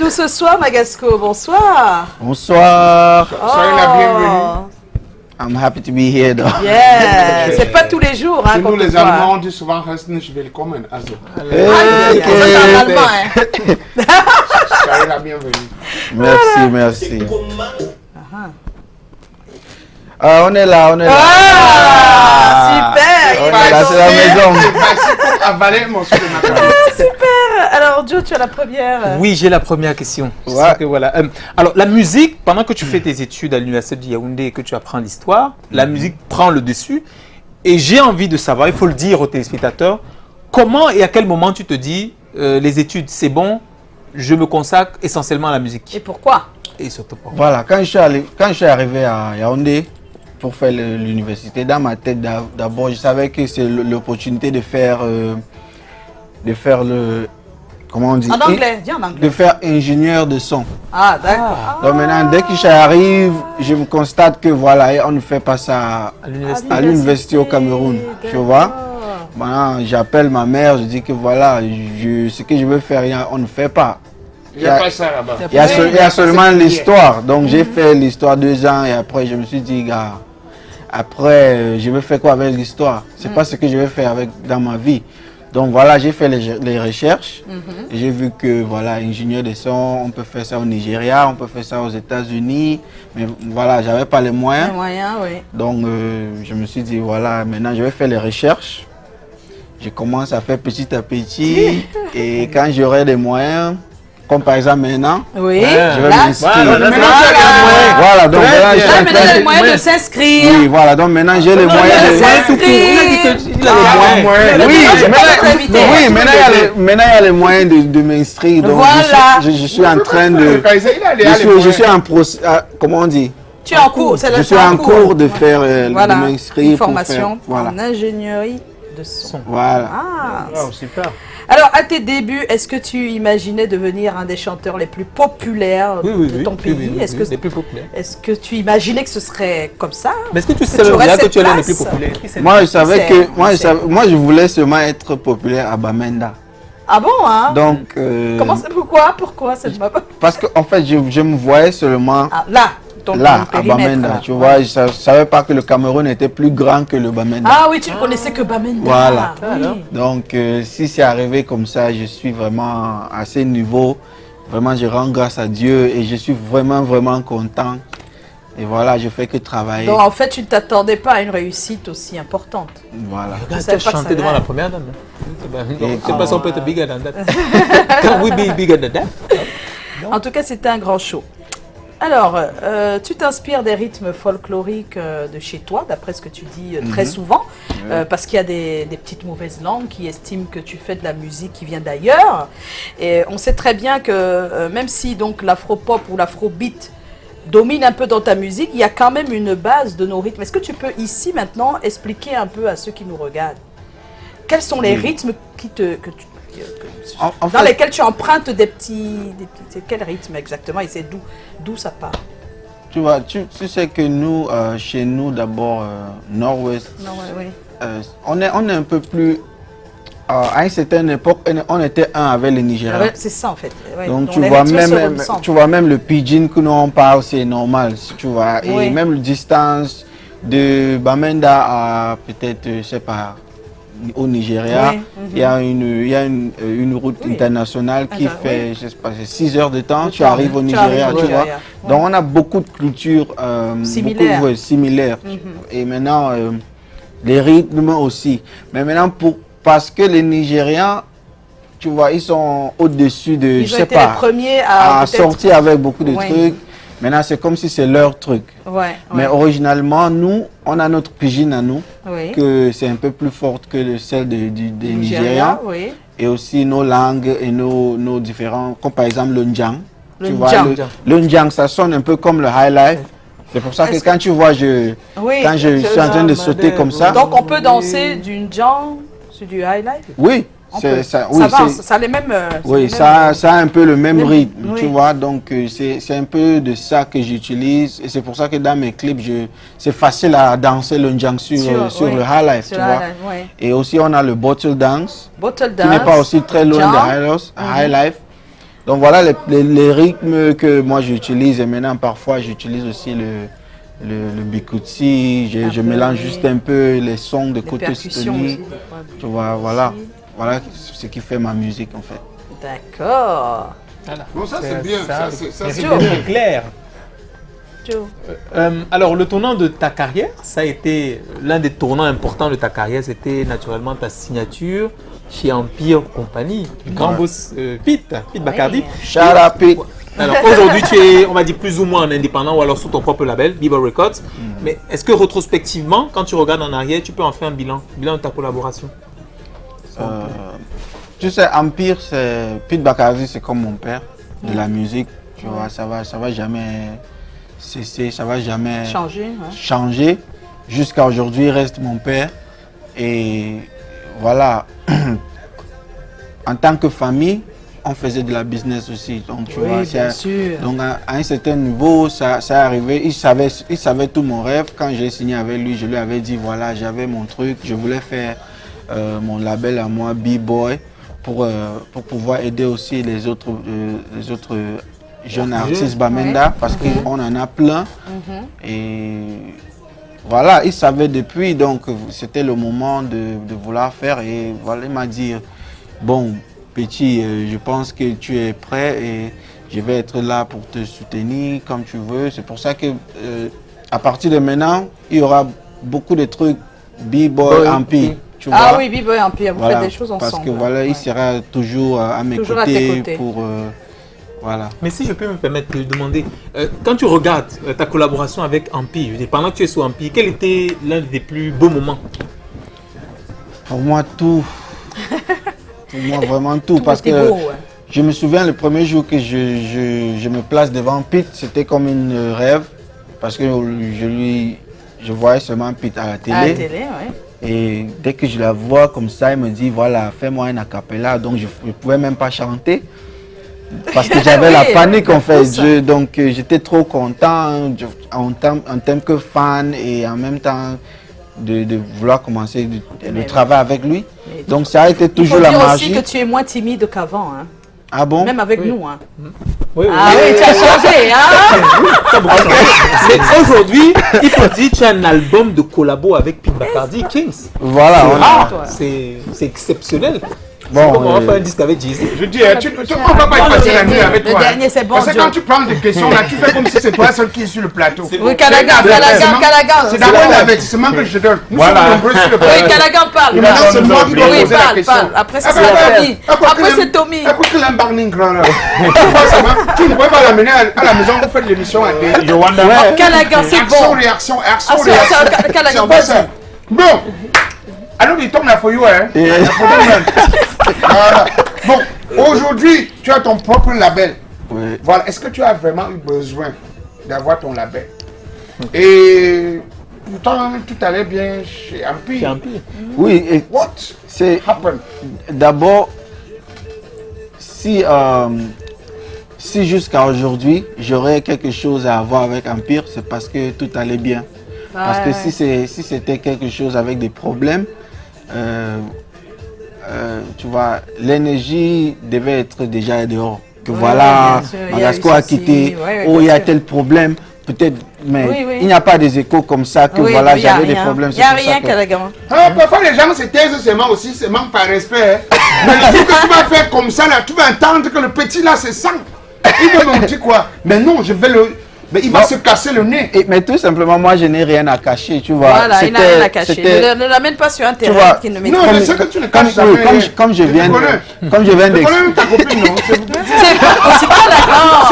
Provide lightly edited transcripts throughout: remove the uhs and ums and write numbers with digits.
nous ce soir, Magasco. Bonsoir. Bonsoir. Soyez la bienvenue. I'm happy to be here, though. Yeah, c'est pas tous les jours. Hein, Chez nous, les Allemands, on dit souvent Herzlich willkommen. Also, Ça, c'est en allemand. Hein. soyez la bienvenue. Merci, merci. Ah, on est là, on est là. Ah, super. On est là, c'est la maison. Merci pour avaler mon matin. Super. Alors, Joe, tu as la première. Oui, j'ai la première question. Je Ouais. sais que voilà. Alors, la musique, pendant que tu fais tes études à l'université de Yaoundé et que tu apprends l'histoire, la musique prend le dessus. Et j'ai envie de savoir, il faut le dire aux téléspectateurs, comment et à quel moment tu te dis, les études, c'est bon, je me consacre essentiellement à la musique. Et pourquoi? Et surtout pour Voilà, quand je suis arrivé à Yaoundé pour faire l'université, dans ma tête d'abord, je savais que c'est l'opportunité de faire le, comment on dit? En anglais, dis en anglais. De faire ingénieur de son. Ah, d'accord. Donc maintenant, dès que j'arrive, je me constate que voilà, on ne fait pas ça à l'université au Cameroun, tu vois. Maintenant, j'appelle ma mère, je dis que voilà, ce que je veux faire, on ne fait pas. Il n'y a pas ça là-bas. Il y a seulement l'histoire. Donc j'ai fait l'histoire 2 ans et après je me suis dit, gars, après je vais faire quoi avec l'histoire? C'est pas ce que je vais faire dans ma vie. Donc voilà, j'ai fait les recherches et j'ai vu que voilà, ingénieur de son, on peut faire ça au Nigeria, on peut faire ça aux États-Unis, mais voilà, j'avais pas les moyens. Les moyens, oui. Donc je me suis dit voilà, maintenant je vais faire les recherches. Je commence à faire petit à petit et quand j'aurai des moyens, comme par exemple maintenant, Oui. je vais Là, m'inscrire. Voilà. Voilà, donc voilà, je suis en Là, maintenant, train les moyens de s'inscrire. Oui, voilà, donc maintenant j'ai les moyens de s'inscrire. Oui, maintenant il y a les moyens de m'inscrire. Donc Voilà. je suis en train de. Je suis en procès. Comment on dit? Tu es en cours. Je suis en cours de faire, voilà, de m'inscrire. une formation Voilà. en ingénierie de son. Voilà. Ah. Wow, super. Alors, à tes débuts, est-ce que tu imaginais devenir un des chanteurs les plus populaires de ton pays? Est-ce que les plus populaires. Est-ce que tu imaginais que ce serait comme ça? Mais est-ce que tu savais aurais là que cette tu allais être le place? plus populaire? Moi, je savais que. Moi, je voulais seulement être populaire à Bamenda. Ah bon, hein? Donc. Pourquoi cette map? Parce qu'en fait, je me voyais seulement. Ah, là, ton Là, à périmètre, Bamenda, là. tu vois, je ne savais pas que le Cameroun était plus grand que le Bamenda. Ah oui, tu ne connaissais que Bamenda. Voilà. Oui. Donc, si c'est arrivé comme ça, je suis vraiment à ce niveau. Vraiment, je rends grâce à Dieu et je suis vraiment, vraiment content. Et voilà, je fais que travailler. Donc, en fait, tu ne t'attendais pas à une réussite aussi importante. Voilà. Regarde, savais tu pas as que ça chanté devant allait. la première dame. C'est pas si on peut être bigger than that. Can we be bigger than that? En tout cas, c'était un grand show. Alors, tu t'inspires des rythmes folkloriques de chez toi, d'après ce que tu dis très souvent, parce qu'il y a des petites mauvaises langues qui estiment que tu fais de la musique qui vient d'ailleurs. Et on sait très bien que même si donc l'afro-pop ou l'afro-beat domine un peu dans ta musique, il y a quand même une base de nos rythmes. Est-ce que tu peux ici maintenant expliquer un peu à ceux qui nous regardent quels sont les rythmes En dans fait, lesquels tu empruntes des petits c'est quel rythme exactement et c'est d'où ça part? tu vois, tu sais que nous, chez nous, d'abord, Nord-Ouest, Non, oui. on est un peu plus. À une certaine époque, on était un avec le Nigeria. Ouais, c'est ça en fait. Ouais. Donc les rythmes se tu vois même le pidgin que nous on parle, c'est normal, tu vois. Et Oui. même la distance de Bamenda à peut-être, je sais pas, au Nigeria, Oui, il y a une route internationale qui fait, je sais pas, 6 heures de temps, tu arrives au Nigeria, tu vois. Donc on a beaucoup de cultures similaires. Et maintenant, les rythmes aussi. Mais maintenant, parce que les Nigérians, tu vois, ils sont au-dessus de, Ils je ont sais été pas, les premiers à peut-être- sortir avec beaucoup de Oui. trucs. Maintenant, c'est comme si c'est leur truc. Ouais, Mais originalement, nous, on a notre pidgin à nous, oui. que c'est un peu plus forte que celle des Nigeria, Nigérians. oui. Et aussi nos langues et nos différents, comme par exemple le Ndjang. Le Tu vois, Ndjang. le Ndjang, ça sonne un peu comme le high life. C'est pour ça que quand tu vois, Oui. quand je suis en train de sauter comme ça, Donc on peut danser du Ndjang sur du high life? oui, On peut. ça, Ça va, ça a les mêmes. oui, les ça mêmes, a un peu le même même- rythme, oui. tu vois. Donc, c'est un peu de ça que j'utilise. Et c'est pour ça que dans mes clips, c'est facile à danser le Ndjang sur oui, le high life, sur tu le vois. high life, oui. Et aussi, on a le bottle dance, Bottle qui dance. n'est pas aussi très loin Ndjang. de high life. Donc voilà les rythmes que moi j'utilise et maintenant parfois j'utilise aussi le bikutsi, je mélange juste un peu les sons de côté percussions Sidonie. aussi, des fois. Tu vois, voilà ce qui fait ma musique en fait. D'accord. Voilà. Bon, ça, c'est bien. Ça, c'est C'est bien. clair. Joe. Alors, le tournant de ta carrière, ça a été l'un des tournants importants de ta carrière, c'était naturellement ta signature chez Empire Company, du grand boss Pete Bacardi. Shout out Pete. Alors aujourd'hui, tu es, on va dire, plus ou moins en indépendant ou alors sous ton propre label, Bieber Records. Mais est-ce que rétrospectivement, quand tu regardes en arrière, tu peux en faire un bilan de ta collaboration? Tu sais, Empire, Pete Bacardi, c'est comme mon père de la musique. Tu vois, ça va jamais cesser, ça va jamais changer. Jusqu'à aujourd'hui, il reste mon père. Et voilà, en tant que famille, on faisait de la business aussi. Donc, tu vois, bien sûr. Donc à un certain niveau, ça est arrivé. Il savait tout mon rêve. Quand j'ai signé avec lui, je lui avais dit, voilà, j'avais mon truc. Je voulais faire mon label à moi, B-Boy, pour pouvoir aider aussi les autres jeunes artistes Bamenda, parce qu'on en a plein. Et voilà, il savait depuis, donc c'était le moment de vouloir faire. Et voilà, il m'a dit, bon, petit, je pense que tu es prêt et je vais être là pour te soutenir comme tu veux. C'est pour ça que à partir de maintenant, il y aura beaucoup de trucs B-Boy Empire. Tu vois? Oui, B-Boy Empire, vous faites des choses ensemble. Parce que voilà, il sera toujours à mes côtés pour... voilà. Mais si je peux me permettre de demander, quand tu regardes ta collaboration avec Empire, je dis, pendant que tu es sous Empire, quel était l'un des plus beaux moments? Pour moi, tout. Pour moi, vraiment tout. Parce que beau, je me souviens le premier jour que je me place devant Pete, c'était comme un rêve. Parce que je voyais seulement Pete à la télé. À la télé, oui. Et dès que je la vois comme ça, il me dit, voilà, fais-moi un acapella. Donc je ne pouvais même pas chanter. Parce que j'avais la panique en fait. Donc j'étais trop content en tant que fan et en même temps de vouloir commencer le travail avec lui. Donc ça a été toujours la magie. Il faut dire aussi que tu es moins timide qu'avant. Hein. Ah bon? Même avec nous. Hein. Oui, ah oui, tu as changé. Hein. Mais aujourd'hui, il faut dire que tu as un album de collabo avec Pete Bacardi, Kings. Voilà. C'est exceptionnel. Bon, on va faire un disque avec Jay-Z. Je dis, on ne va pas y passer la nuit avec toi. Le dernier, c'est bon. Parce que quand tu prends des questions, là, tu fais comme si c'est toi seul qui est sur le plateau. Oui, Callaghan. C'est d'abord l'avertissement que je donne. Nous sommes nombreux sur le plateau. Oui, Callaghan parle. Maintenant, c'est moi qui dois poser la question. Après, c'est Tommy. Après, c'est Tommy. Après, tu l'as barning grand là. Tu ne pouvais pas l'amener à la maison, vous faites l'émission à télé. Callaghan, c'est bon. Réaction. Callaghan, vas-y. Bon. Alors, il tombe la feuille, hein. Voilà. Bon, aujourd'hui, tu as ton propre label. Oui. Voilà. Est-ce que tu as vraiment eu besoin d'avoir ton label? Et pourtant, tout allait bien chez Empire. Oui, et What c'est happened? d'abord, si jusqu'à aujourd'hui, j'aurais quelque chose à avoir avec Empire, c'est parce que tout allait bien. Parce que si c'était quelque chose avec des problèmes, tu vois, l'énergie devait être déjà dehors. Que voilà, Magasco a quitté, il y a tel problème, peut-être, mais il n'y a pas des échos comme ça que voilà, j'avais des problèmes. Il n'y a rien, Callaghan. Parfois, les gens se taisent seulement aussi, seulement par respect. Hein. Mais le jour que tu vas faire comme ça, là, tu vas entendre que le petit là se sent. Il va me dire quoi? Mais non, je vais le... Mais il va se casser le nez. Mais tout simplement, moi, je n'ai rien à cacher, tu vois. Voilà, il n'a rien à cacher. Ne l'amène pas sur un terrain qui ne met pas. Non, je sais que tu ne caches jamais. Comme je viens d'expliquer. Même ta copine, non? C'est pas d'accord.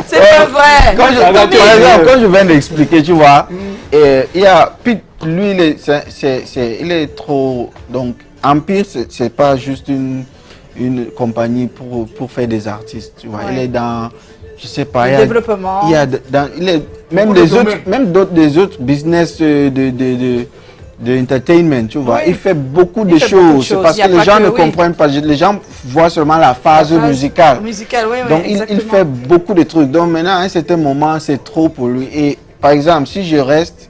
C'est pas vrai. Quand je viens d'expliquer, tu vois, il y a... Lui, il est trop... Donc, Empire, c'est pas juste une compagnie pour faire des artistes, tu vois. Il est dans... Je sais pas, le développement. Il est même des autres business de entertainment, tu vois. Il fait beaucoup de choses. C'est parce que les gens ne comprennent pas. Les gens voient seulement la phase musicale. Donc il fait beaucoup de trucs. Donc maintenant, à un certain moment, c'est trop pour lui. Et par exemple, si je reste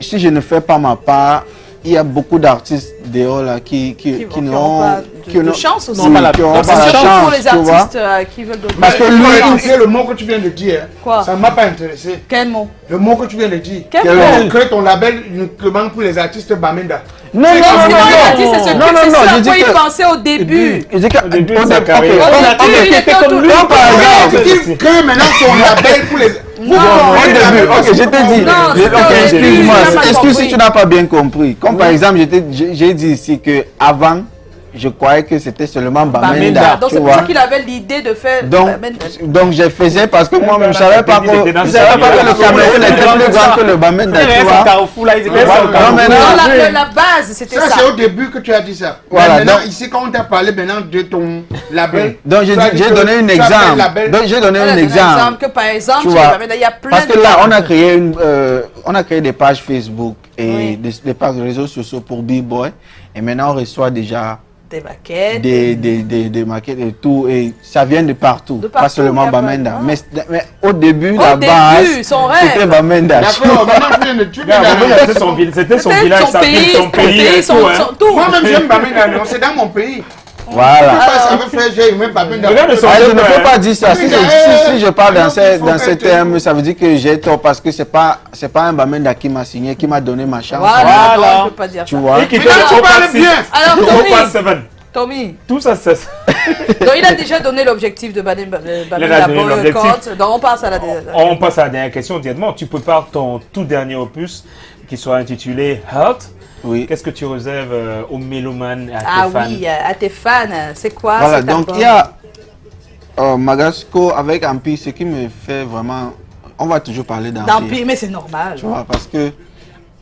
si je ne fais pas ma part, il y a beaucoup d'artistes dehors là qui n'auront pas de chance aussi. Non, pas la chance, pour les artistes qui veulent donner. Parce que lui, le mot que tu viens de dire, quoi? Ça ne m'a pas intéressé. Quel mot? Le mot que tu viens de dire. Quel mot? Crée ton label uniquement pour les artistes Bamenda. Non, c'est ce à quoi il pensait au début. Au début de sa carrière. Il était comme lui. Par exemple, il crée maintenant son label pour les... Non, au début, ok, je t'ai dit. Excuse-moi, excuse si tu n'as pas bien compris. Comme par exemple, j'ai dit ici que avant, je croyais que c'était seulement Bamenda. Donc c'est pour ça qu'il avait l'idée de faire Bamenda. Donc je faisais parce que moi-même, je ne savais pas que le Cameroun était plus grand que le Bamenda. Tu vois. La base, c'était ça. C'est au début que tu as dit ça. Maintenant, ici, quand on t'a parlé maintenant de ton label. Donc j'ai donné un exemple. Donc j'ai donné un exemple. Que par exemple, il y a plein parce que là, on a créé des pages Facebook et des pages de réseaux sociaux pour B-Boy. Et maintenant, on reçoit déjà des maquettes, des maquettes et tout, et ça vient de partout, pas seulement Bamenda. Mais au début, la base, c'était Bamenda. D'accord, c'était son village, son pays, son tout. Moi-même, j'aime Bamenda, c'est dans mon pays. Voilà. Je ne peux pas dire ça. Si je parle dans ces termes, ça veut dire que j'ai tort parce que c'est pas un Bamenda qui m'a signé, qui m'a donné ma chance. Voilà. Je peux pas dire tu ça. vois. Alors Tommy. Tout ça, c'est... Donc il a déjà donné l'objectif de Bamenda Boycott. Donc on passe à la dernière question. Directement, tu prépares ton tout dernier opus qui sera intitulé Heart. Oui. Qu'est-ce que tu réserves aux mélomanes et à tes fans? Ah oui, à tes fans, c'est quoi? Voilà, donc il y a Magasco avec Ampi, ce qui me fait vraiment... On va toujours parler d'Ampi. Mais c'est normal. Tu vois, parce que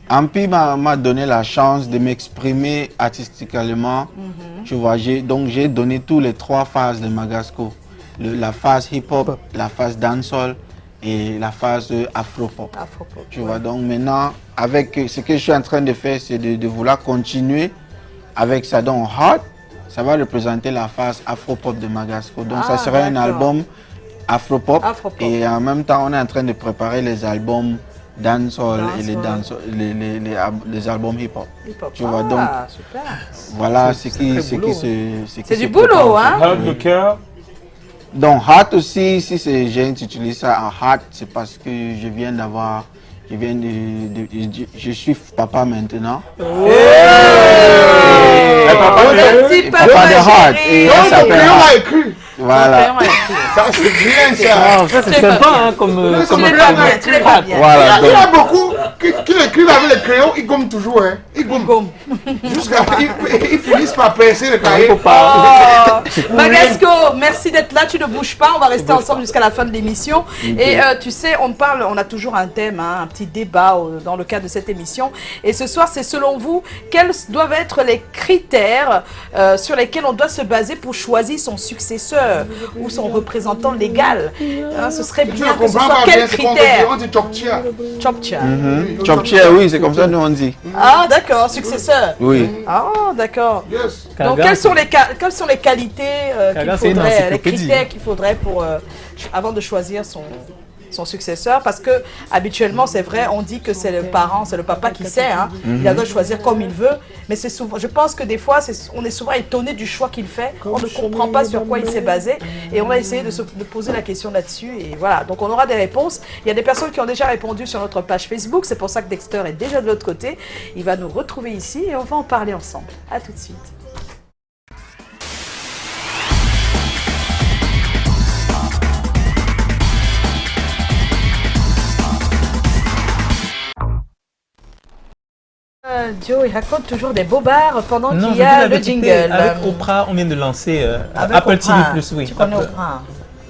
Ampi m'a donné la chance de m'exprimer artistiquement. Tu vois, donc j'ai donné tous les 3 phases de Magasco. La phase hip-hop, la phase dancehall et la phase afro-pop. Tu vois, donc maintenant, avec ce que je suis en train de faire, c'est de vouloir continuer avec ça. Donc, Heart, ça va représenter la phase afro-pop de Magasco. Donc, ça sera un album afro-pop. Et en même temps, on est en train de préparer les albums dancehall et les albums hip-hop. Tu vois, donc, super. voilà ce qui c'est du boulot, hein? Heart de cœur. Donc, Heart aussi, si j'ai intitulé ça en Heart, c'est parce que je viens d'avoir... Je suis papa maintenant. Papa de Heart. Et elle s'appelle Heart. Voilà. C'est bien ça. Ça c'est sympa hein, comme voilà. Il y a beaucoup qui écrivent avec le crayon, ils gomment toujours. Hein. Ils gomment. Jusqu'à ils finissent par presser le cahier. Magasco, merci d'être là. Tu ne bouges pas. On va rester ensemble jusqu'à la fin de l'émission. Et tu sais, on a toujours un thème, un petit débat dans le cadre de cette émission. Et ce soir, c'est selon vous, quels doivent être les critères sur lesquels on doit se baser pour choisir son successeur ou son représentant légal. Ce serait bien que ce soit quel critère? On dit Chokchia. Chokchia. Chokchia, oui, c'est comme ça nous on dit. Ah d'accord, successeur. Oui. Ah d'accord. Yes. Donc quelles sont les qualités qu'il faudrait, les critères qu'il faudrait pour avant de choisir son successeur, parce que habituellement c'est vrai, on dit que c'est le parent, c'est le papa qui sait, hein. Il a le droit de choisir comme il veut, mais c'est souvent, je pense que des fois on est souvent étonné du choix qu'il fait, on ne comprend pas sur quoi il s'est basé, et on va essayer de poser la question là-dessus, et voilà, donc on aura des réponses. Il y a des personnes qui ont déjà répondu sur notre page Facebook, c'est pour ça que Dexter est déjà de l'autre côté, il va nous retrouver ici et on va en parler ensemble. À tout de suite. Joe, il raconte toujours des bobards pendant qu'il y a le jingle. Avec Oprah, on vient de lancer Apple TV+. Oui. Tu connais Oprah?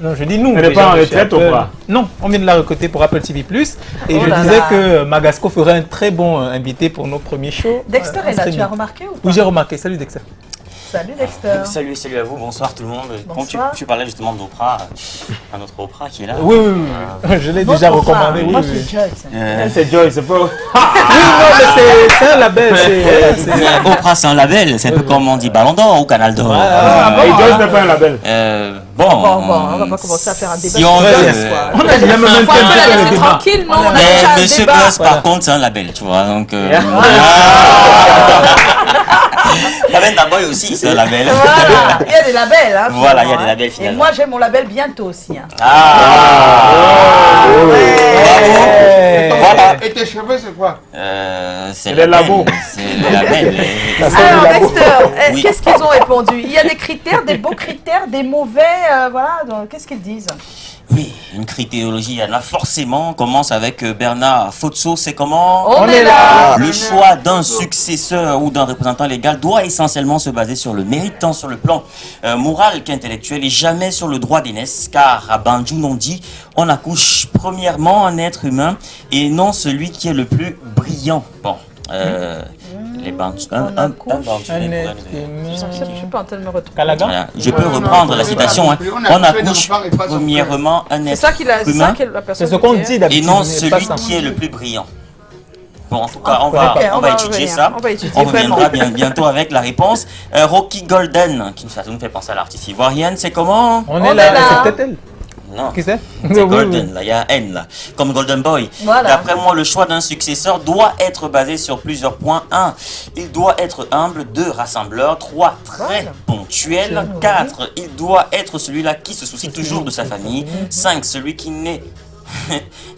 Non, je dis nous. Elle n'est pas en retraite, Oprah? Non, on vient de la recruter pour Apple TV+. Et je disais que Magasco ferait un très bon invité pour nos premiers shows. Dexter est là, tu as remarqué ou pas? Oui, j'ai remarqué. Salut Dexter. Salut Dexter. Salut à vous, bonsoir tout le monde. Quand Bonsoir. tu parlais justement d'Oprah, un autre Oprah qui est là. Oui. Je l'ai déjà Votre frère, recommandé. Moi, Oui, je suis Joyce. C'est Joy, c'est pas. non, mais c'est un label. Oprah, c'est un label, c'est un peu comme on dit Ballon d'Or ou Canal d'Or. Et Joyce n'est pas un label. Bon, on va pas commencer à faire un débat. Si on veut, Faut un peu la laisser tranquille, non? On a déjà un Monsieur débat. Buzz, par contre, c'est un label, tu vois. Donc, Lavenda Boy aussi, c'est un label. Voilà, il y a des labels. Hein, Voilà, il y a finalement, des hein. labels, Et finalement. moi, j'ai mon label bientôt aussi. Hein. Voilà. Et tes cheveux, c'est quoi? C'est les le labos. label. C'est le label. Alors, Dexter, Oui. qu'est-ce qu'ils ont répondu? Il y a des critères, des beaux critères, des mauvais. Voilà, donc, qu'est-ce qu'ils disent? Oui, une critéologie, il y en a forcément. On commence avec Bernard Fotso, c'est comment? On est là. Le choix d'un successeur ou d'un représentant légal doit essentiellement se baser sur le mérite, tant sur le plan moral qu'intellectuel et jamais sur le droit d'aînesse, car à Banjou non dit, on accouche premièrement un être humain et non celui qui est le plus brillant. Bon, les Banjou, un Banjou, Je suis pas en train de me retrouver. Calagan. voilà. Je peux reprendre la citation. Hein. On accouche premièrement un C'est être ça qu'il a, c'est ça humain que la personne. C'est ce qu'on dit. dit et d'habitude. non mais pas celui ça. qui est le plus brillant. Bon, en tout cas, on va, Ok, on va étudier revenir. ça. On va étudier On reviendra vraiment. bientôt avec la réponse. Rocky Golden, ça nous fait penser à l'artiste ivoirienne, c'est comment? On On est est là, là. c'est peut-être elle. Non, Qui c'est? c'est Golden, là, il y a N, là, comme Golden Boy. Voilà. D'après moi, le choix d'un successeur doit être basé sur plusieurs points. 1, il doit être humble. 2, rassembleur. 3, très Voilà. ponctuel. 4, il doit être celui-là qui se soucie toujours de sa famille. 5, celui qui n'est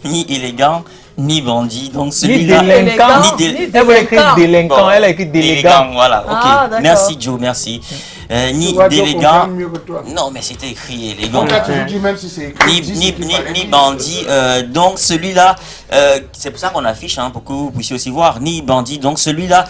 ni élégant, ni bandit. Donc Ni celui-là... délinquant. Ni dé- Elle voulait écrire délinquant, Bon, elle a écrit délégant. Élégant, voilà, ok. Ah, d'accord. Merci Joe, merci. Ni Tu vois, Joe d'élégant. comprend mieux que toi. Non, mais c'était écrit élégant. On t'a toujours dit, même si c'est écrit. dis ce qu'il fallait Ni dire. bandit. Donc celui-là, c'est pour ça qu'on affiche, hein, pour que vous puissiez aussi voir, ni bandit. Donc celui-là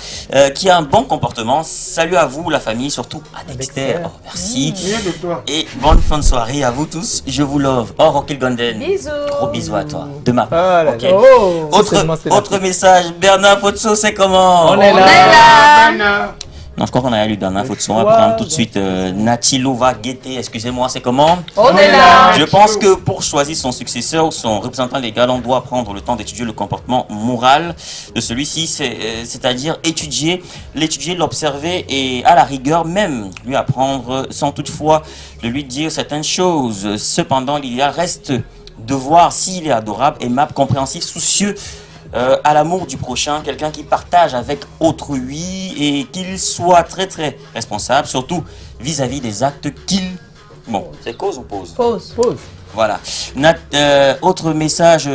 qui a un bon comportement. Salut à vous, la famille, surtout à Dexter. Oh, merci. Rien de toi. Et bonne fin de soirée à vous tous. Je vous love. Oh, Rocky Golden. Bisous. Gros bisous à toi. De ma Oh part. là Ok. là. Oh. Seulement, c'est Autre message. Bernard Fotso, c'est comment? On est On là. est là. Bernard. Non, je crois qu'on a lu Bernard Fotso. On va prendre tout de suite Natilova Guetté. Excusez-moi, c'est comment? On est là. Je pense que pour choisir son successeur ou son représentant légal, on doit prendre le temps d'étudier le comportement moral de celui-ci, c'est-à-dire l'étudier, l'observer et à la rigueur même lui apprendre sans toutefois de lui dire certaines choses. Cependant, l'idéal reste de voir s'il est adorable, aimable, compréhensif, soucieux à l'amour du prochain, quelqu'un qui partage avec autrui et qu'il soit très très responsable, surtout vis-à-vis des actes qu'il... Bon, c'est cause ou pause? Pause. Voilà. Autre message,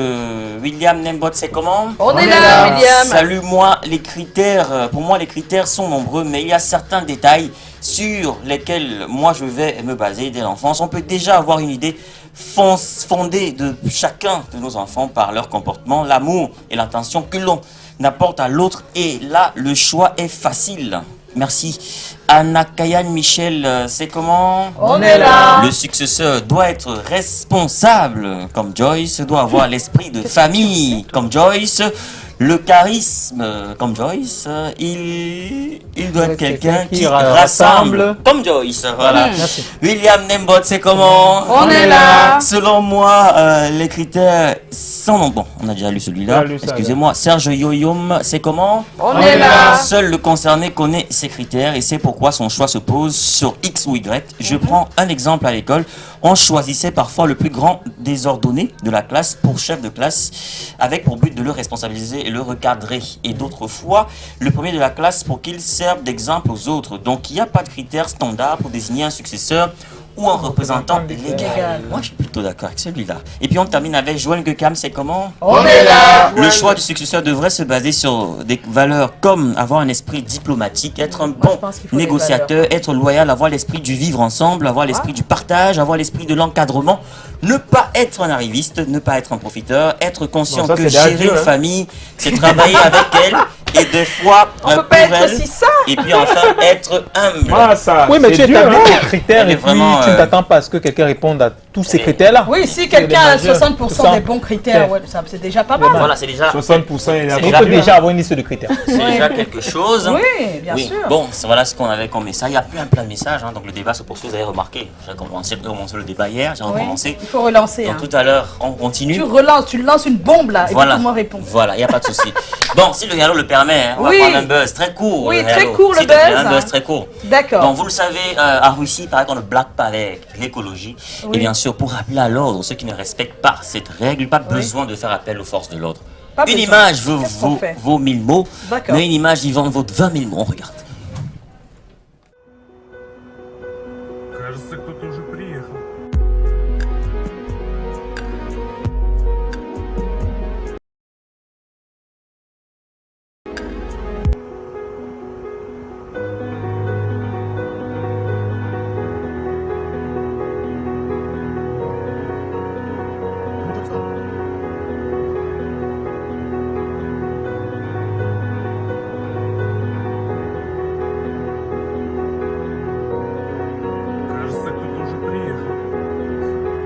William Nembot, c'est comment? On est là, William. Salut, moi, les critères, pour moi les critères sont nombreux, mais il y a certains détails sur lesquels moi je vais me baser dès l'enfance. On peut déjà avoir une idée fondée de chacun de nos enfants par leur comportement, l'amour et l'attention que l'on apporte à l'autre, et là le choix est facile. Merci. Anna Kayan Michel, c'est comment? On est là. Le successeur doit être responsable, comme Joyce, doit avoir l'esprit de famille, comme Joyce, le charisme, comme Joyce, il doit être quelqu'un qui rassemble, comme Joyce, voilà. Merci. William Nembot, c'est comment? On est là. Selon moi, les critères sont... Bon, on a déjà lu celui-là, On a lu ça, excusez-moi. Serge Yoyom, c'est comment? On est là. Seul le concerné connaît ses critères et c'est pourquoi son choix se pose sur X ou Y. Je prends un exemple à l'école. On choisissait parfois le plus grand désordonné de la classe pour chef de classe avec pour but de le responsabiliser et le recadrer. Et d'autres fois, le premier de la classe pour qu'il serve d'exemple aux autres. Donc il n'y a pas de critère standard pour désigner un successeur ou un représentant légal. Moi, je suis plutôt d'accord avec celui-là. Et puis, on termine avec Joël Gekam, c'est comment? On est là. Le choix du successeur devrait se baser sur des valeurs comme avoir un esprit diplomatique, être un bon je pense qu'il faut des négociateur, être loyal, avoir l'esprit du vivre ensemble, avoir l'esprit du partage, avoir l'esprit de l'encadrement, ne pas être un arriviste, ne pas être un profiteur, être conscient Bon, ça, que c'est gérer Dieu, une hein. famille, c'est travailler avec elle et des fois On peut pour pas être elle, aussi ça. et puis enfin être humble. Ah, ça. Oui, mais c'est tu dur, établis hein. des critères Elle est et puis vraiment, tu ne t'attends pas à ce que quelqu'un réponde à tous ces critères-là. Oui, si quelqu'un a 60% des bons critères, ouais, c'est déjà pas mal. Voilà, c'est déjà 60% et C'est On peut déjà avoir une liste de critères. déjà quelque chose. Oui, bien sûr. Bon, voilà ce qu'on avait comme message. Il y a plein de messages, hein, donc le débat se poursuit. Vous avez remarqué, j'ai commencé le débat hier, j'ai recommencé. Il faut relancer. Donc Hein. tout à l'heure, on continue. Tu lances une bombe là, et puis tout le monde répond. Voilà, il n'y a pas de souci. Bon, si le Gallo le permet, hein, on va prendre un buzz très court. Oui, le très Gallo. court le S'il te plaît, buzz. Un buzz très court. D'accord. Donc, vous le savez, en Russie, il paraît qu'on ne blague pas avec l'écologie. Oui. Et bien sûr, pour rappeler à l'ordre ceux qui ne respectent pas cette règle, pas besoin de faire appel aux forces de l'ordre. Pas Une besoin. image Qu'est-ce qu'on fait vaut 1000 mots, D'accord. mais une image vivante vaut 20 000 mots. On regarde. Кажется, кто-то уже приехал. Кажется, кто-то уже приехал.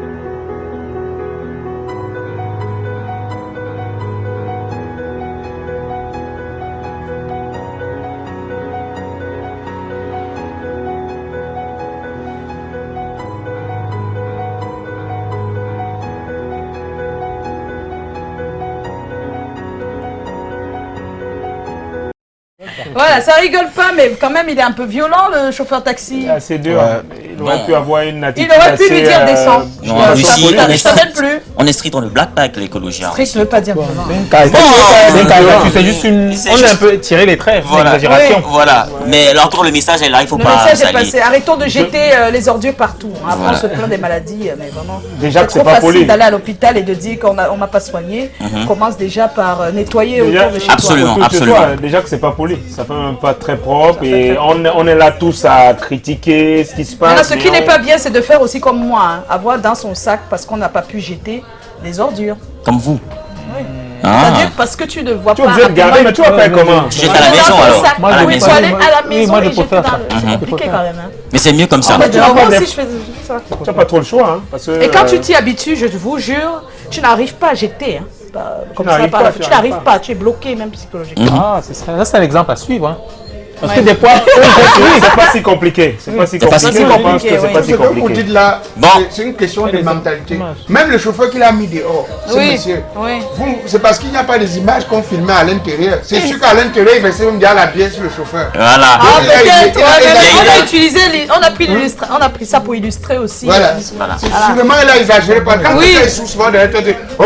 Voilà, ça rigole pas, mais quand même, il est un peu violent, le chauffeur taxi. C'est dur. Il aurait Bon. pu avoir une attitude. Il aurait pu lui assez, dire descends. Non, Je Russie, t'appelle on est je t'appelle plus. On est strict, on ne blague pas avec l'écologie. hein. Strict ne veut pas dire violent. C'est une caricature, c'est juste une. C'est On a juste- un peu tiré les traits, c'est une Voilà. exagération. Voilà. Mais là encore, le message est là, il ne faut Le pas message est salir. passé. Arrêtons de jeter les ordures partout. Hein. Après, Voilà. on se plaint des maladies, mais vraiment. Déjà que c'est c'est trop pas facile poli. d'aller à l'hôpital et de dire qu'on m'a pas soigné. On commence déjà par nettoyer Déjà, autour de chez Absolument. autour de chez toi, déjà que c'est pas poli, ça fait même pas très propre et on est là tous à critiquer ce qui se toi. passe. Maintenant, ce mais qui n'est on- pas bien, c'est de faire aussi comme moi, hein, avoir dans son sac, parce qu'on n'a pas pu jeter, des ordures. Comme vous. Oui. Ah. C'est-à-dire parce que tu ne vois Tu es pas. obligé de garder, mais tu vas faire comment? Tu jettes à la maison alors. Moi, À la je- Oui, il maison. faut aller à la Oui, maison moi, je et jeter préfère dans ça. le... C'est compliqué quand même. Hein. Mais c'est mieux comme ça. tu vas Moi pas aussi, des- je fais ça. Tu n'as pas trop le choix, hein, parce que. Et quand tu t'y habitues, je vous jure, tu n'arrives pas à jeter. Hein. Comme ça, n'arrives par pas, la- tu tu n'arrives n'arrives pas, tu es bloqué même psychologiquement. Ah, c'est ça. Ça, c'est un exemple à suivre. Hein. Parce Ouais. que des fois, Oui, c'est pas si compliqué. C'est pas si C'est pas si compliqué. Je pense compliqué, que c'est oui. pas Ce si que vous compliqué. dites là, Bon. c'est une question de mentalité. Même le chauffeur qu'il a mis dehors, ce Oui, monsieur, oui. c'est parce qu'il n'y a pas des images qu'on filmait à l'intérieur. C'est sûr qu'à l'intérieur, il va essayer de me dire la bière sur le chauffeur. Voilà. Ah, Il a- peut-être, il a- ouais, il a- mais il on a- a utilisé, on a pris ça pour illustrer aussi. Voilà. Voilà. C'est sûrement il a exagéré. Quand Oui. quelqu'un est sous souvent derrière toi, tu dis oh,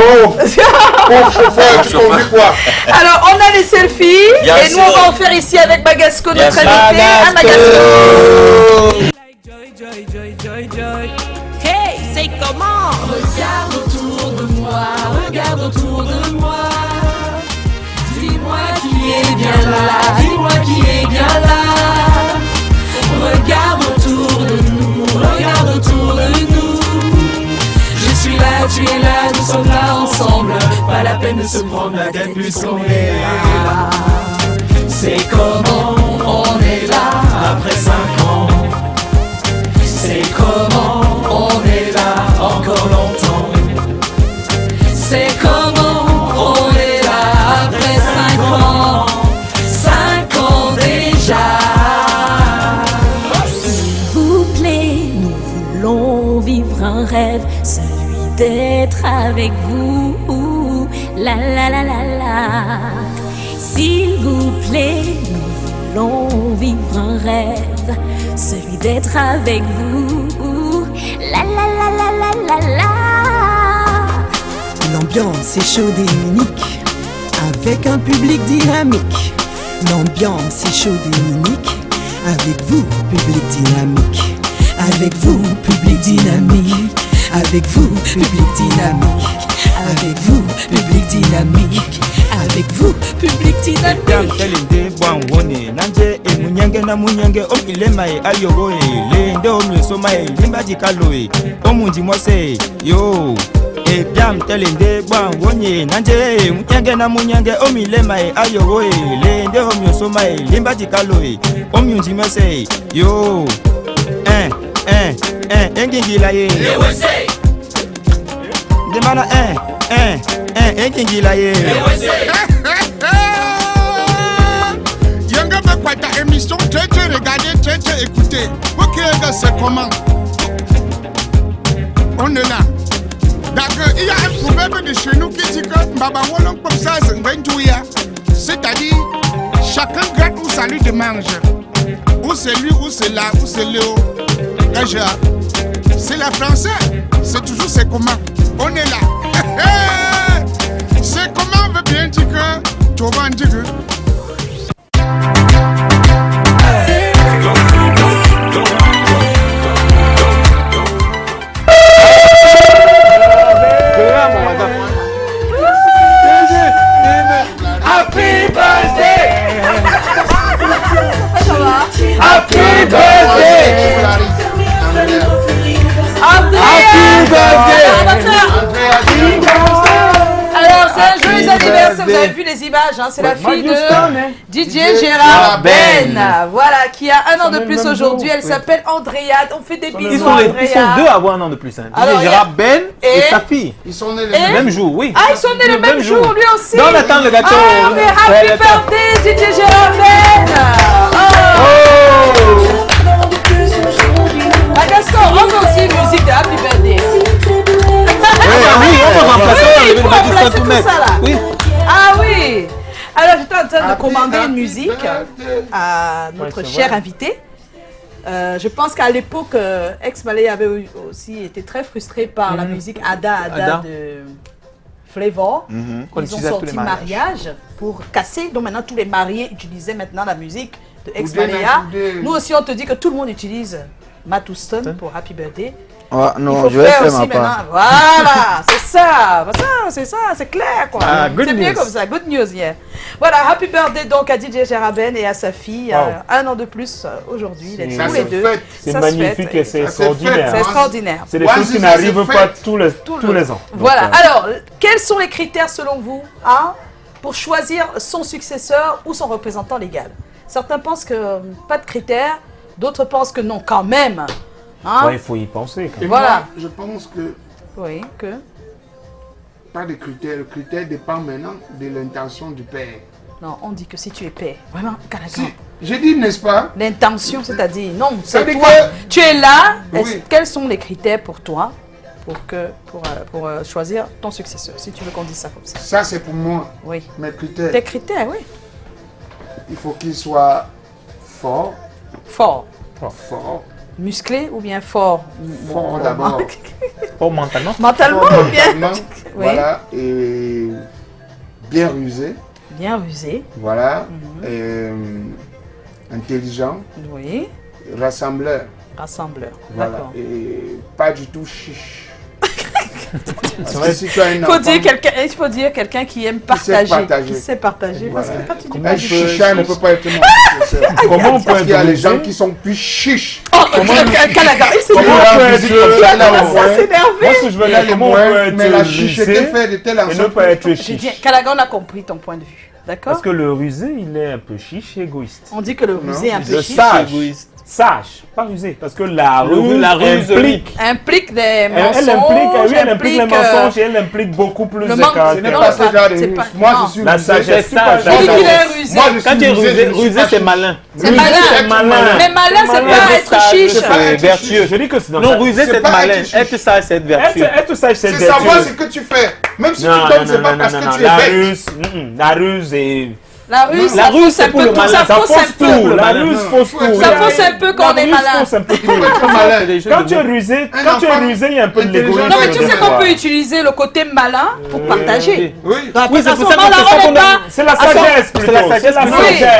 pauvre chauffeur, tu Chauffeur. conduis quoi? Alors, on a les selfies, Bien et nous, on sûr. va en faire ici avec Bagasco, Bien notre sûr. invité. Ah, Bagasco. Hey, c'est comment? Regarde autour de moi, regarde autour de moi. Dis-moi qui est bien là, dis-moi qui est bien là. Regarde autour de nous, regarde autour de nous. Je suis là, tu es là, nous sommes là ensemble. Pas la peine de se prendre la tête, puisqu'on est là. C'est comment on est là après 5 ans. C'est comment on est là encore longtemps. C'est comment on est là après 5 ans. 5 ans déjà. S'il vous plaît, nous voulons vivre un rêve, celui d'être avec vous. La la la la la. S'il vous plaît, nous voulons vivre un rêve, celui d'être avec vous. La la la la la la la. L'ambiance est chaude et unique, avec un public dynamique. L'ambiance est chaude et unique, avec vous, public dynamique. Avec vous, public dynamique. Avec vous, public dynamique. Avec vous, public dynamique. Avec vous, public dynamique. Telinde bwangone nanje emunyange na munyange omilemae ayogoe lende omyesomae limbaji kaloe omunji mose yo ebyam telinde bwangone nanje emunyange na munyange omilemae ayogoe lende omyesomae limbaji kaloe omunji mose yo engingila ye demana kingila ye. Yanga me quoi ta émission, regardez, écoutez. Ok, c'est comment? On est là. D'accord, il y a un proverbe de chez nous qui dit que Baba Wolong comme ça, c'est-à-dire, chacun gratte où ça lui de manger. Où c'est lui, où c'est là, où c'est Léo. Déjà, c'est la français. C'est toujours c'est comment. On est là. C'est comment veut bien dire que tu vas en dire que. Happy birthday! Happy birthday! Alors, c'est un joyeux anniversaire. Vous avez vu les images, hein, c'est la fille de DJ Gérard Ben. Voilà, qui a un an de plus aujourd'hui. Elle s'appelle Andrea. On fait des bisous à Andrea. Ils sont deux à avoir un an de plus. Hein. DJ Gérard Ben et sa fille. Ils sont nés le même jour, oui. Ah, ils sont nés le même jour, lui aussi. Donc on attend le gâteau. Ah, mais happy birthday, DJ Gérard Ben. Ah, Gaston, on a aussi une musique de happy birthday. Oui, on va remplacer tout ça là. Oui. Ah oui. Alors j'étais en train de commander une musique à notre cher invité. Je pense qu'à l'époque, Ex-Malay avait aussi été très frustré par la musique Ada de Flavor. Ils ont sorti Mariage pour casser. Donc maintenant tous les mariés utilisaient maintenant la musique de Ex-Malaya. Nous aussi on te dit que tout le monde utilise Matt Houston pour Happy Birthday. Oh, non, il faut je vais faire aussi ma part. Voilà, c'est ça, c'est clair quoi. C'est bien comme ça, good news, yeah. Voilà, happy birthday donc à DJ Gérard Ben et à sa fille, un an de plus aujourd'hui, tous les deux. C'est magnifique et c'est extraordinaire. C'est extraordinaire. C'est des choses qui n'arrivent pas tous les ans. Voilà, alors, quels sont les critères selon vous pour choisir son successeur ou son représentant légal? Certains pensent que pas de critères, d'autres pensent que non, quand même. Il faut y penser. Et voilà. Moi, je pense que. Oui, que. Pas de critères. Le critère dépend maintenant de l'intention du père. Non, on dit que si tu es père, vraiment, si, j'ai dit, n'est-ce pas? L'intention, c'est-à-dire, non, c'est toi. Que... Tu es là. Oui. Quels sont les critères pour toi pour choisir ton successeur, si tu veux qu'on dise ça comme ça? Ça, c'est pour moi. Oui. Mes critères. Tes critères, oui. Il faut qu'il soit fort. Fort. Fort. Musclé ou bien fort? Fort d'abord. Fort mentalement? Mentalement ou bien? Voilà, et bien rusé. Bien rusé. Voilà, intelligent. Oui. Rassembleur. Voilà, d'accord. Et pas du tout chiche. Si tu as il faut dire quelqu'un qui aime partager. Qui sait partager. Voilà. Parce que quand tu dis un chicha ne peut pas être mon Comment on peut être Il y a les gens qui sont plus chiches. Comment il s'est énervé. Mais la chiche était faite de telle et ne pas être chiche. Calaga, on a compris ton point de vue. D'accord. Parce que le rusé, il est un peu chiche et égoïste. On dit que le rusé est un peu chiche. Égoïste. Sage, pas rusé, parce que la ruse implique des mensonges. Elle implique les mensonges et elle implique beaucoup plus de caractère. Ce n'est pas ce genre de ruse. Moi, je suis la sagesse sage. Quand tu es rusé, c'est malin. C'est malin. Mais malin, c'est pas être chiche. C'est vertueux. Je dis que c'est non, rusé, c'est être malin. Être sage, c'est être vertueux. Être sage, c'est vertueux. C'est savoir ce que tu fais. Même si tu donnes, c'est pas parce que tu es bête. La ruse est... La ruse, c'est pour le malin. Ça fausse tout. La ruse fausse tout. Ça fausse un peu quand on est malin. Quand tu es rusé, il y a un peu de l'égoïsme. Non, mais tu sais qu'on peut utiliser le côté malin pour partager. Oui, c'est pour ça c'est la sagesse plutôt. C'est la sagesse.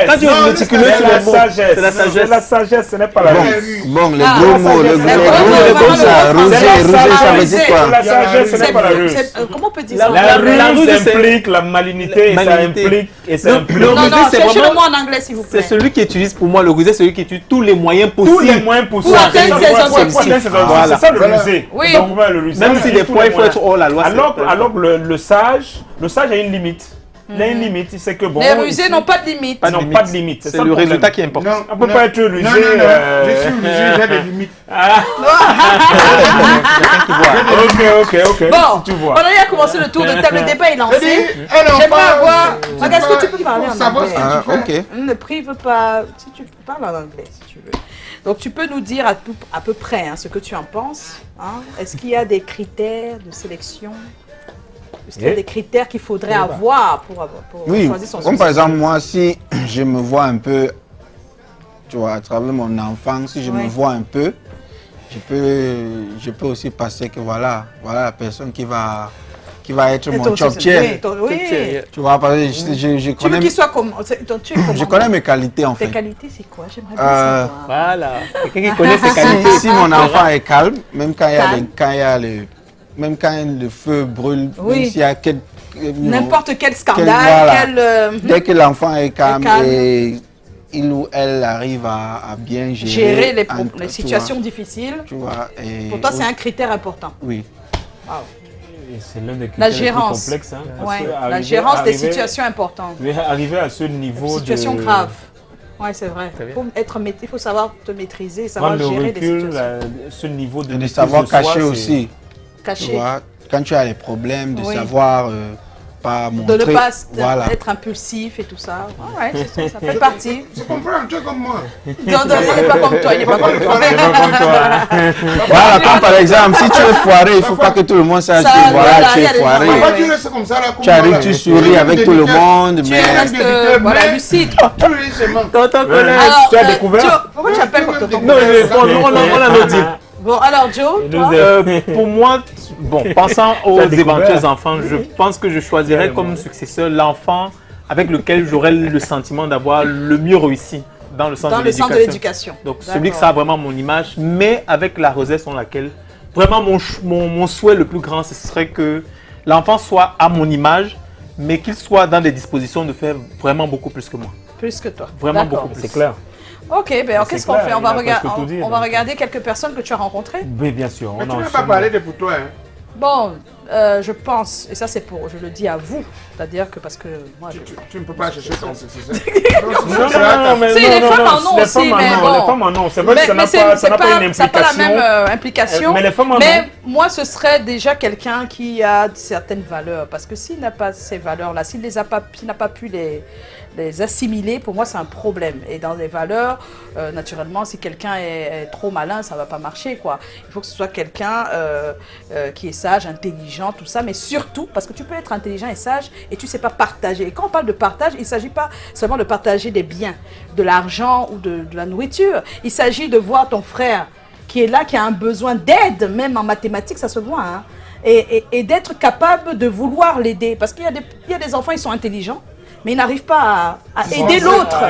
Quand tu es méticuleux, c'est la sagesse. C'est la sagesse, ce n'est pas la ruse. Bon, les gros mots, comme ça. Rusé, ça veut dire quoi? La sagesse, ce n'est pas la ruse. Comment on peut dire ça? La ruse implique la malignité et ça implique... Le rusé, c'est vraiment... le mot en anglais, s'il vous plaît. C'est celui qui utilise, pour moi, le rusé, c'est celui qui utilise tous les moyens possibles. Tous les moyens possibles. Pour atteindre ses objectifs. C'est ça le rusé. Oui. Le rusé. Même si des fois, il faut être hors la loi. Alors le sage a une limite. Il y a une limite, il sait que bon. Les rusés n'ont pas de limite. Pas de limite. C'est le résultat qui importe. Non, On peut pas être rusé. Non, je suis rusé, j'ai des limites. Ok. Bon, tu vois. on a commencé le tour de table, le débat est lancé. Alors, J'aimerais avoir... Regarde, est-ce que tu peux parler en savoir ce anglais? que tu fais. Ok. Ne prive pas... Si tu parles en anglais, si tu veux. Donc, tu peux nous dire à peu près ce que tu en penses. Est-ce qu'il y a des critères de sélection? Est-ce qu'il y a des critères qu'il faudrait avoir pour Oui, choisir son comme par successeur? exemple, moi, si je me vois un peu, tu vois, à travers mon enfant, si je me vois un peu, je peux aussi passer que voilà la personne qui va être mon choptier. Oui. Tu vois, parce que je Tu veux connais, qu'il soit comme... je connais mes qualités en Tes fait. qualités, c'est quoi? J'aimerais bien savoir. Voilà. Quelqu'un qui connaît ses qualités. Si mon enfant est calme, même quand le feu brûle, Oui. même s'il y a N'importe quel scandale, voilà. Dès que l'enfant est calme et il ou elle arrive à bien gérer les tu situations vois, difficiles. tu vois, et Pour toi, c'est un critère important. oui. Wow. Et c'est l'un des La critères les plus gérance. complexes. Hein, parce Ouais. que La gérance des situations importantes. Arriver à ce niveau Situations de... graves. Oui, c'est vrai. Il faut savoir te maîtriser, savoir Prendre le gérer des recul, situations. ce niveau de Et de maîtrise savoir de soi, cacher c'est- aussi. Tu Cacher. vois, quand tu as des problèmes, de Oui. savoir pas montrer. De ne pas voilà. être impulsif et tout ça. Ouais, c'est ça fait partie. Je comprends, tu es comme moi. Non, il n'est pas comme toi, il n'est pas comme toi. C'est pas comme toi. Voilà, comme par exemple, si tu es foiré, il ne faut pas que tout le monde sache Ça, que voilà, voilà, tu il y es a des foiré. gens, Pourquoi tu restes comme ça là? Tu arrives, tu souris avec tout le monde, Tu mais restes voilà, lucide. Tu es seulement. Alors, tu as découvert Joe, pourquoi tu appelles pour tonton? Non, on a nos dire. Bon, alors Joe, toi, Pour moi, pensant aux T'as découvert. éventuels enfants, je pense que je choisirais comme successeur l'enfant avec lequel j'aurais le sentiment d'avoir le mieux réussi dans le centre dans de le centre de l'éducation. l'éducation. Donc celui qui sera vraiment mon image, mais avec la rosette sur laquelle, vraiment mon souhait le plus grand, ce serait que l'enfant soit à mon image, mais qu'il soit dans des dispositions de faire vraiment beaucoup plus que moi. Plus que toi. Vraiment D'accord. beaucoup plus. C'est clair. Ok, ben alors C'est qu'est-ce qu'on clair, fait? On il va, a presque tout dit, on va donc. regarder quelques personnes que tu as rencontrées. Oui, bien sûr. Mais on tu n'as enchaîne. pas parlé de pour toi. Hein. Bon, je pense, et ça c'est pour, je le dis à vous, c'est-à-dire que parce que moi, Tu ne peux pas chercher ton successeur. Non, mais Si, les femmes en ont les aussi, femmes en mais ont, bon. les femmes en ont. C'est vrai que ça n'a c'est pas une ça n'a pas la implication. même implication. Mais les femmes en ont. Mais moi, ce serait déjà quelqu'un qui a certaines valeurs, parce que s'il n'a pas ces valeurs-là, s'il n'a pas pu les assimiler, pour moi, c'est un problème. Et dans les valeurs, naturellement, si quelqu'un est trop malin, ça ne va pas marcher, quoi. Il faut que ce soit quelqu'un qui est sage, intelligent, tout ça, mais surtout, parce que tu peux être intelligent et sage et tu ne sais pas partager. Et quand on parle de partage, il ne s'agit pas seulement de partager des biens, de l'argent ou de la nourriture. Il s'agit de voir ton frère qui est là, qui a un besoin d'aide, même en mathématiques, ça se voit, hein, et d'être capable de vouloir l'aider. Parce qu'il y a des enfants, ils sont intelligents, mais ils n'arrivent pas à aider l'autre.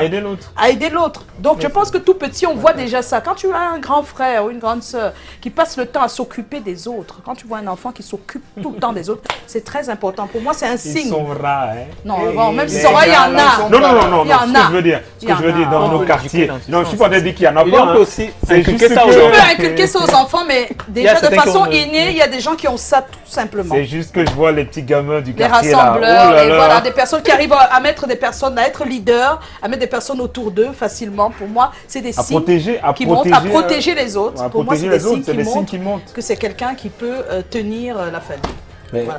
À aider l'autre. Donc je pense que tout petit, on voit déjà ça. Quand tu as un grand frère ou une grande sœur qui passe le temps à s'occuper des autres, quand tu vois un enfant qui s'occupe tout le temps des autres, c'est très important. Pour moi, c'est un signe. Ils sont rares, hein. Non, bon, même s'ils sont rares, il y en a. Non, Il y en ce que a. je veux dire, Il y en a. dans On nos peut quartiers. l'éduquer dans Non, je suis pas en train de dire qu'il y en a Et pas. on peut aussi C'est juste inculquer ça que- aux Tu gens. peux inculquer ça aux enfants, mais déjà de certains qui façon ont- innée, il y a des gens qui ont ça tout simplement. C'est juste que je vois les petits gamins du Les quartier là. rassembleurs, Oh là et là. voilà, des personnes qui arrivent à mettre des personnes, à être leaders, à mettre des personnes autour d'eux facilement. Pour moi, c'est des À signes protéger, qui montrent à protéger les autres. à Pour moi, c'est protéger des les autres, signes c'est qui des signes montrent qui montrent. que c'est quelqu'un qui peut tenir la famille.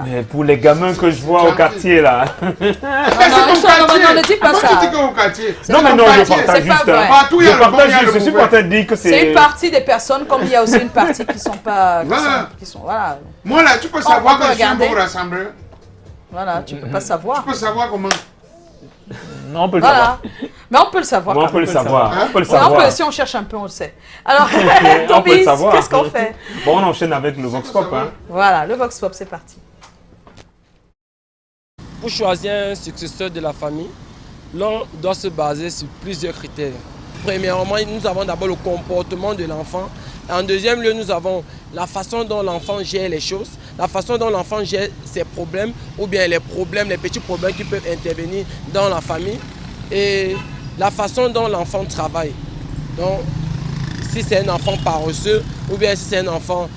Mais pour les gamins que je vois au quartier là. Non, ne dis pas ça. Tu dis qu'au quartier. Non, mais non, je c'est partage pas juste. vrai. Partout, il y a Je le bon, il y a partage le juste. Je suis mauvais. pas en train de dire que C'est c'est. une partie des personnes, comme il y a aussi une partie qui sont pas. Voilà. Voilà. Moi là, tu peux On savoir peut que je suis un regarder. bon rassembleur. Voilà, tu peux pas savoir. Tu peux savoir comment. Non, on peut le Voilà. savoir. Mais on peut le savoir. Moi, on quand peut le même. savoir. On peut le Ouais, on savoir. peut, si on cherche un peu, on le sait. Alors, On peut le Toby, savoir. qu'est-ce qu'on fait? Bon, on enchaîne avec le Vox Pop. Hein. Voilà, le Vox Pop, c'est parti. Pour choisir un successeur de la famille, l'on doit se baser sur plusieurs critères. Premièrement, nous avons d'abord le comportement de l'enfant. En deuxième lieu, nous avons la façon dont l'enfant gère les choses, la façon dont l'enfant gère ses problèmes ou bien les problèmes, les petits problèmes qui peuvent intervenir dans la famille et la façon dont l'enfant travaille. Donc, si c'est un enfant paresseux ou bien si c'est un enfant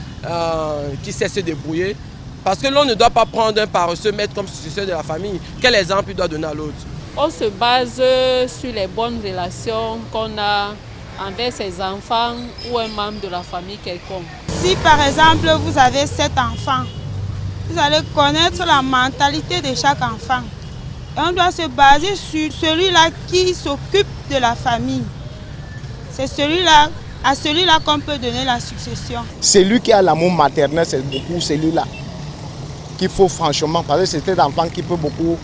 qui sait se débrouiller, Parce que l'on ne doit pas prendre un paresseux, mettre comme successeur de la famille. Quel exemple il doit donner à l'autre? On se base sur les bonnes relations qu'on a envers ses enfants ou un membre de la famille quelconque. Si par exemple vous avez 7 enfants, vous allez connaître la mentalité de chaque enfant. Et on doit se baser sur celui-là qui s'occupe de la famille. C'est à celui-là qu'on peut donner la succession. Celui qui a l'amour maternel, c'est beaucoup celui-là qu'il faut franchement, parce que c'est un enfant qui peut beaucoup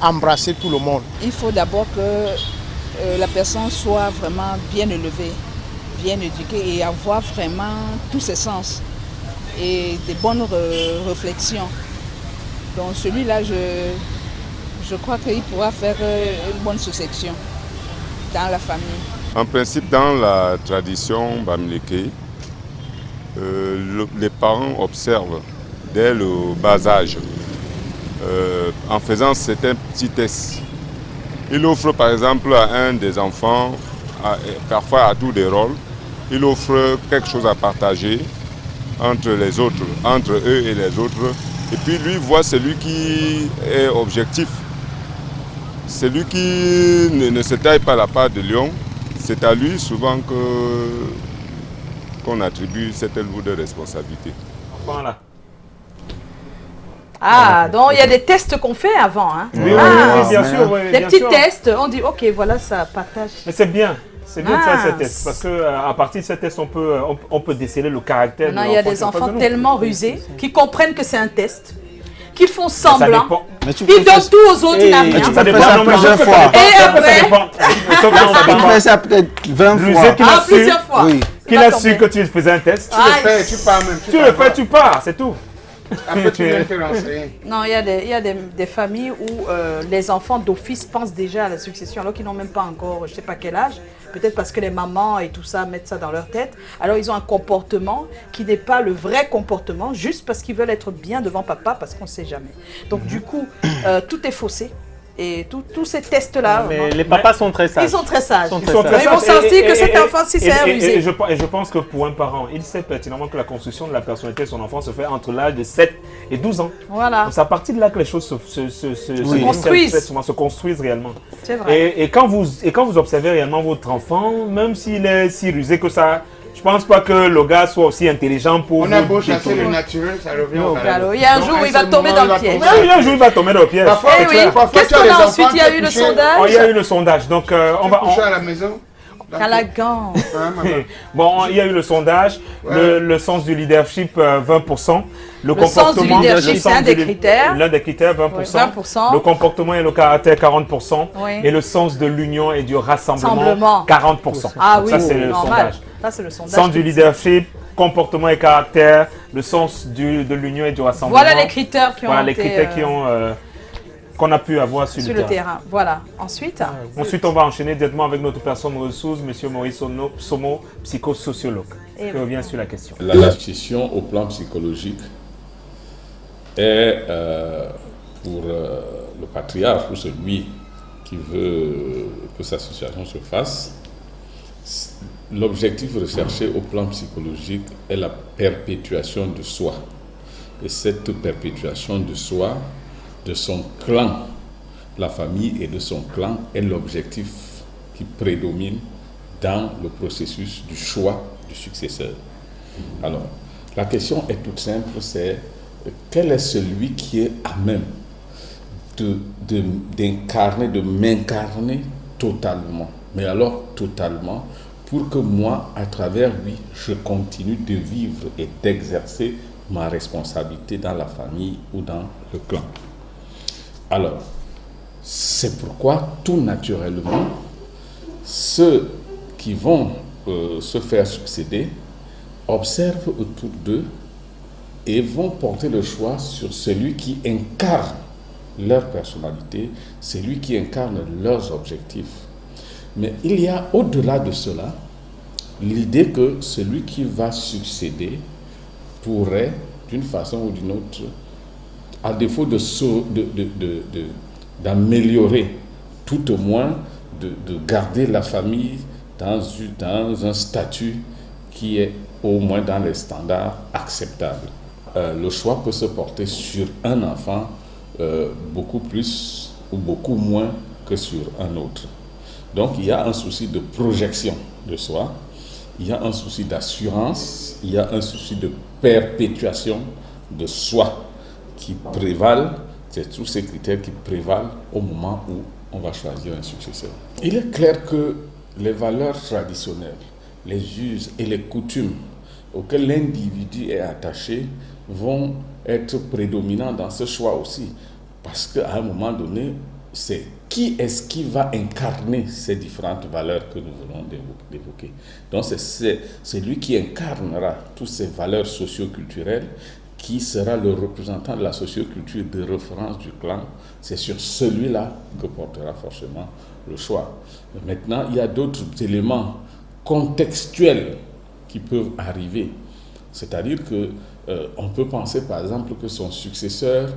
embrasser tout le monde. Il faut d'abord que la personne soit vraiment bien élevée, bien éduquée et avoir vraiment tous ses sens et des bonnes réflexions. Donc celui-là, je crois qu'il pourra faire une bonne succession dans la famille. En principe, dans la tradition bamileke, les parents observent dès le bas âge, en faisant certains petits tests. Il offre par exemple à un des enfants, parfois à tous des rôles, il offre quelque chose à partager entre les autres, entre eux et les autres. Et puis lui voit celui qui est objectif. Celui qui ne se taille pas la part de lion, c'est à lui souvent qu'on attribue cette lourde responsabilité. Voilà. Ah, donc il y a des tests qu'on fait avant. Hein. Oui, bien sûr. Oui, des petits tests, on dit ok, voilà, ça partage. Mais c'est bien. C'est bien de faire ces tests parce qu'à partir de ces tests, on peut déceler le caractère. Non, il y a des enfants tellement rusés qui comprennent que c'est un test, qui font semblant, ils donnent tout aux autres, ils n'ont rien. Ça dépend ça plusieurs fois. Et après, il fait ça peut-être 20 fois. Plusieurs fois. Qu'il a su que tu faisais un test. Tu le fais, tu pars même. Tu le fais, tu pars, c'est tout. Après, tu viens te renseigner. Non, il y a des familles où les enfants d'office pensent déjà à la succession alors qu'ils n'ont même pas encore, je ne sais pas quel âge. Peut-être parce que les mamans et tout ça mettent ça dans leur tête. Alors ils ont un comportement qui n'est pas le vrai comportement, juste parce qu'ils veulent être bien devant papa, parce qu'on ne sait jamais. Donc du coup, tout est faussé. Et tous ces tests-là... Mais les papas sont très sages. Ils sont très sages. Ils vont sentir que cet enfant, si c'est un rusé. Et je pense que pour un parent, il sait pertinemment que la construction de la personnalité de son enfant se fait entre l'âge de 7 et 12 ans. Voilà. C'est à partir de là que les choses se construisent réellement. C'est vrai. Et quand vous observez réellement votre enfant, même s'il est si rusé que ça... Je pense pas que le gars soit aussi intelligent pour... On a beau chasser le naturel, ça revient au galop. Il y a un jour où il va tomber dans le piège. Il y a un jour où il va tomber dans le piège. Qu'est-ce qu'on a ensuite? Il y a eu le sondage. Il y a eu le sondage. Donc, on va... coucher à la maison. Calagan. Bon, il y a eu le sondage, le sens du leadership 20%, le sens du leadership, c'est un des critères. L'un des critères 20%, le comportement et le caractère 40%, et le sens de l'union et du rassemblement 40%. Ah oui, ça c'est le sondage. Ça c'est le sondage. Sens du leadership, comportement et caractère, le sens de l'union et du rassemblement. Voilà les critères qui ont les critères qu'on a pu avoir sur le terrain. Voilà. Ensuite, on va enchaîner directement avec notre personne ressource, M. Maurice Somo, psychosociologue, qui revient sur la question. La succession au plan psychologique est pour le patriarche, pour celui qui veut que sa succession se fasse, l'objectif recherché au plan psychologique est la perpétuation de soi. Et cette perpétuation de soi, de son clan, la famille et de son clan, est l'objectif qui prédomine dans le processus du choix du successeur. Alors, la question est toute simple, c'est quel est celui qui est à même d'incarner, de m'incarner totalement, mais alors totalement, pour que moi, à travers lui, je continue de vivre et d'exercer ma responsabilité dans la famille ou dans le clan. Alors, c'est pourquoi tout naturellement, ceux qui vont se faire succéder observent autour d'eux et vont porter le choix sur celui qui incarne leur personnalité, celui qui incarne leurs objectifs. Mais il y a au-delà de cela l'idée que celui qui va succéder pourrait, d'une façon ou d'une autre, à défaut d'améliorer, tout au moins de garder la famille dans un statut qui est au moins dans les standards acceptables. le choix peut se porter sur un enfant beaucoup plus ou beaucoup moins que sur un autre. Donc il y a un souci de projection de soi, il y a un souci d'assurance, il y a un souci de perpétuation de soi qui prévalent, c'est tous ces critères qui prévalent au moment où on va choisir un successeur. Il est clair que les valeurs traditionnelles, les us et les coutumes auxquelles l'individu est attaché vont être prédominants dans ce choix aussi. Parce qu'à un moment donné, c'est qui est-ce qui va incarner ces différentes valeurs que nous venons d'évoquer. Donc c'est lui qui incarnera toutes ces valeurs socio-culturelles, qui sera le représentant de la socioculture de référence du clan. C'est sur celui-là que portera forcément le choix. Maintenant, il y a d'autres éléments contextuels qui peuvent arriver. C'est-à-dire qu'on peut penser par exemple que son successeur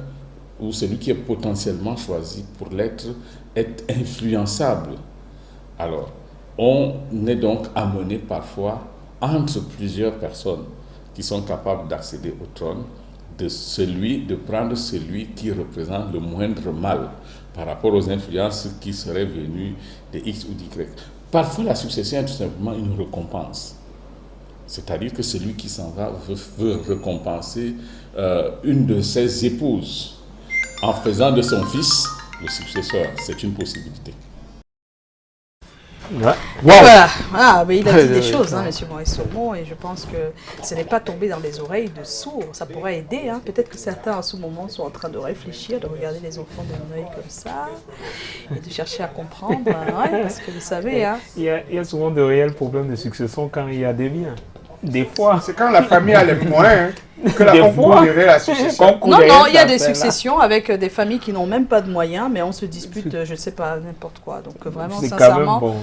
ou celui qui est potentiellement choisi pour l'être est influençable. Alors, on est donc amené parfois entre plusieurs personnes qui sont capables d'accéder au trône, de prendre celui qui représente le moindre mal par rapport aux influences qui seraient venues de X ou d'Y. Parfois, la succession est tout simplement une récompense. C'est-à-dire que celui qui s'en va veut récompenser une de ses épouses en faisant de son fils le successeur. C'est une possibilité. Ouais. Wow. Voilà. Ah, mais il a dit des choses, hein, M. Moïse-Saumon, et je pense que ce n'est pas tombé dans les oreilles de sourds. Ça pourrait aider. Hein. Peut-être que certains, à ce moment, sont en train de réfléchir, de regarder les enfants d'un œil comme ça, et de chercher à comprendre. Ouais, parce que vous savez... Hein, il y a souvent de réels problèmes de succession quand il y a des biens. Des fois. C'est quand la famille a les moyens que on coulerait la succession. Non, il y a des successions avec des familles qui n'ont même pas de moyens, mais on se dispute, je ne sais pas, n'importe quoi. Donc vraiment, sincèrement, bon.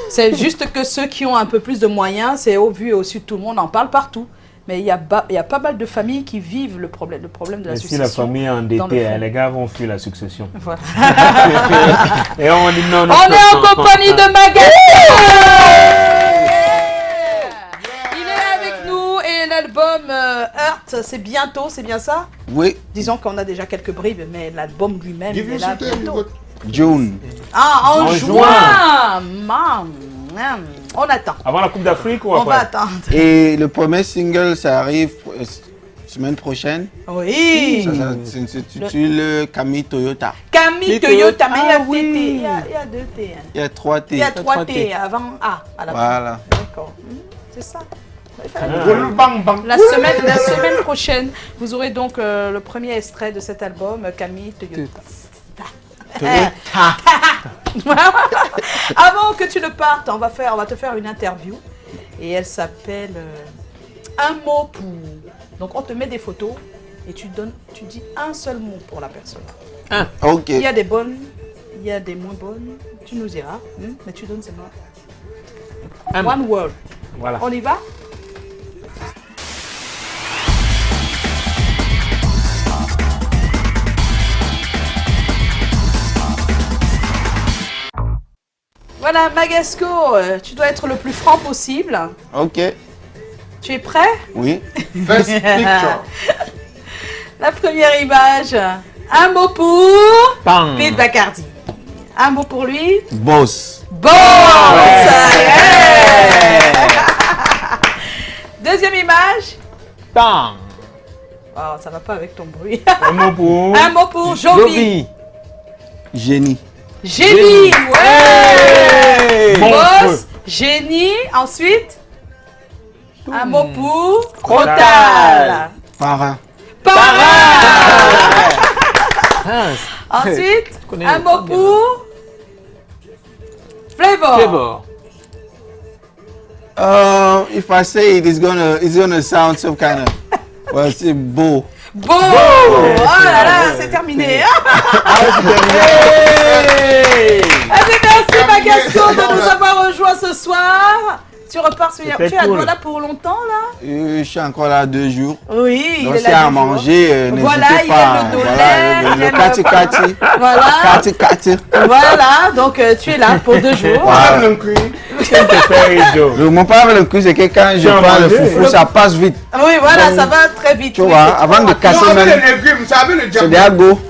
C'est juste que ceux qui ont un peu plus de moyens, c'est au vu et au su de tout le monde, on en parle partout. Mais il y a pas mal de familles qui vivent le problème de la succession. Si la famille est endettée, les gars vont fuir la succession. Voilà. Et on dit non, on est en compagnie de Magasco. L'album Heart, c'est bientôt, c'est bien ça? Oui. Disons qu'on a déjà quelques bribes, mais l'album lui-même, il est là bientôt. June. Ah, en juin. On attend. Avant la Coupe d'Afrique ou après? On va attendre. Et le premier single, ça arrive semaine prochaine. Oui. Ça s'intitule Camille Toyota. Camille Toyota, mais il y a deux T. Il y a 3 T. Il y a 3 T avant A à la fin. Voilà. D'accord. C'est ça. La semaine prochaine, vous aurez donc le premier extrait de cet album, Camille Toyota. Avant que tu ne partes, on va te faire une interview et elle s'appelle Un mot pour. Donc on te met des photos et tu dis un seul mot pour la personne. Ok. Il y a des bonnes, il y a des moins bonnes. Tu nous diras, mais tu donnes seulement one word. Voilà. On y va? Voilà, Magasco, tu dois être le plus franc possible. Ok. Tu es prêt? Oui. First picture. La première image. Un mot pour Pete Bacardi. Un mot pour lui. Boss. Boss. Deuxième image. Bang. Oh, ça va pas avec ton bruit. Un mot pour. Un mot pour Jovi. Génie. Génie, ouais. Boss, génie. Ensuite, un mot pour Crotal. Para. Ensuite, un mot pour Flavor. If I say it, it's gonna sound some kind of. Well, c'est beau. Bon, oh là là, c'est terminé. Merci Magasco de nous avoir rejoints ce soir. Tu repars sur Yaoundé. Tu es à Douala pour longtemps là? Je suis encore là 2 jours. Oui, donc il est c'est là à manger, voilà, n'hésitez pas. Il y a le Kati Kati. Voilà. Kati Kati. Voilà, donc tu es là pour 2 jours. Voilà. Le mon père le cul, c'est que quand je prends le foufou, ça passe vite. Oui, voilà, ça va très vite. Tu vois, avant de casser même. Vous savez le diable. C'est des agos.